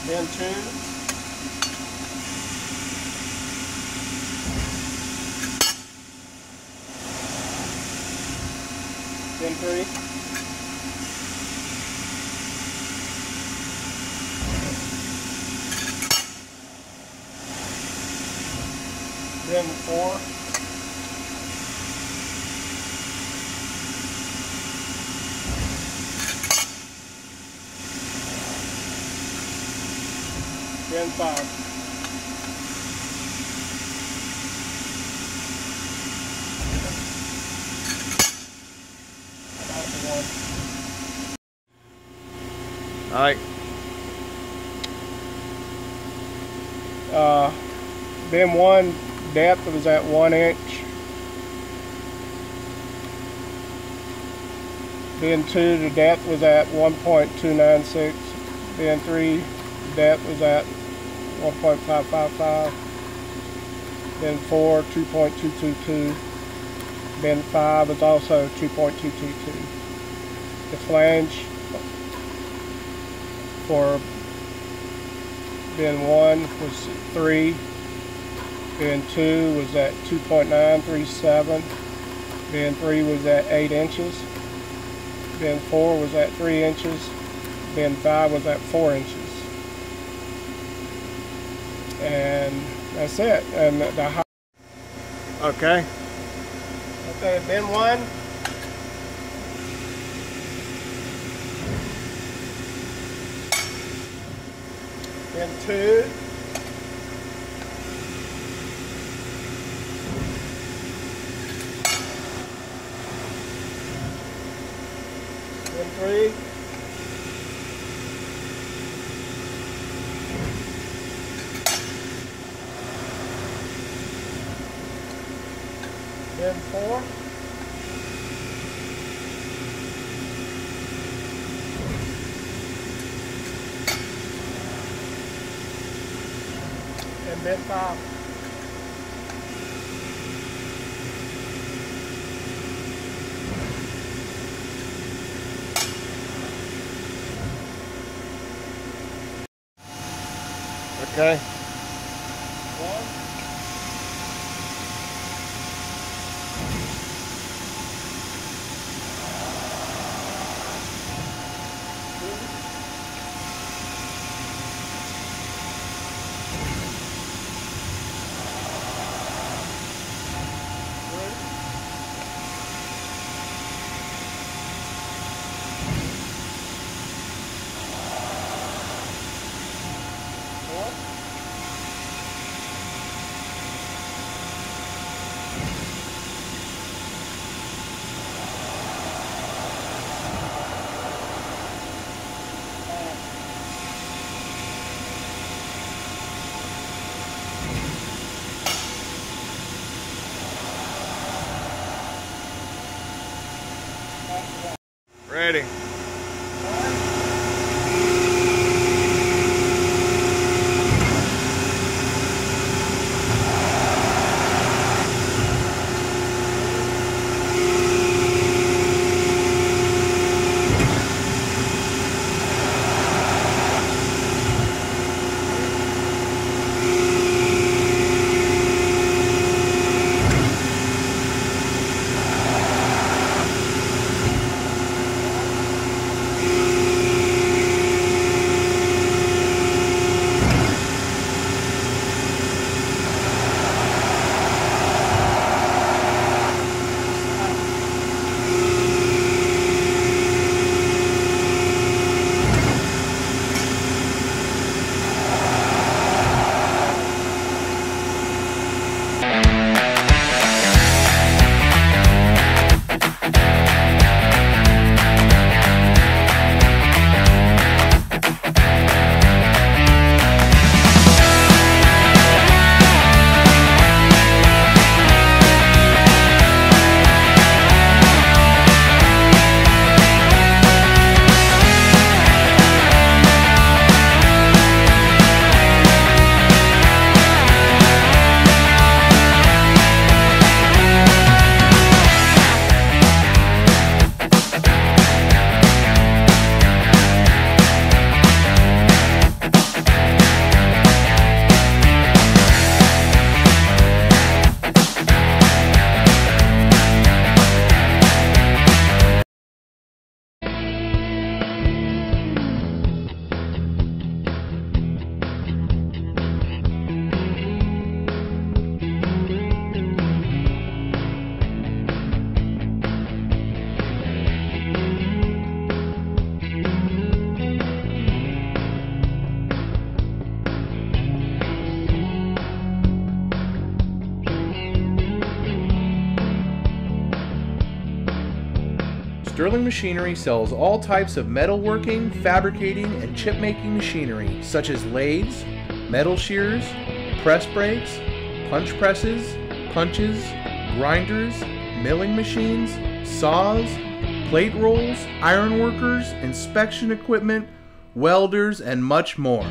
Bin 2. Bin 3. Bin 4. Bin 5. All right. Bin 1 depth was at 1 inch. Bin 2, the depth was at 1.296. Bin 3, depth was at 1.555. Bin 4, 2.222. Bin 5 is also 2.222. The flange for bin 1 was 3. Bin 2 was at 2.937. Bin 3 was at 8 inches. Bin 4 was at 3 inches. Bin 5 was at 4 inches. And that's it. And the height. Okay. Okay, bin 1. Bin 2. Bin 3. Bin 4. And bin 5. Okay. 1. Ready. Sterling Machinery sells all types of metalworking, fabricating, and chip-making machinery, such as lathes, metal shears, press brakes, punch presses, punches, grinders, milling machines, saws, plate rolls, iron workers, inspection equipment, welders, and much more.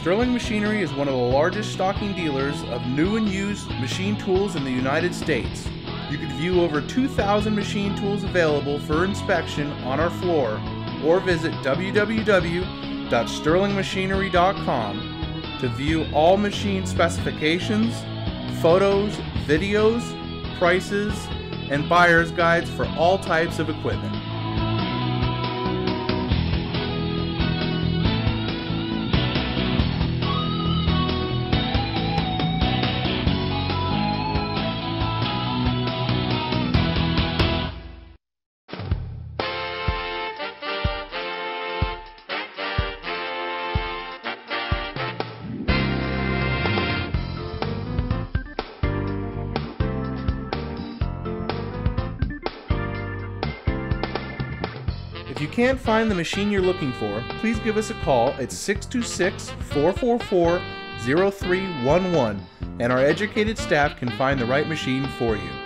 Sterling Machinery is one of the largest stocking dealers of new and used machine tools in the United States. You can view over 2,000 machine tools available for inspection on our floor, or visit www.sterlingmachinery.com to view all machine specifications, photos, videos, prices, and buyer's guides for all types of equipment. If you can't find the machine you're looking for, please give us a call at 626-444-0311 and our educated staff can find the right machine for you.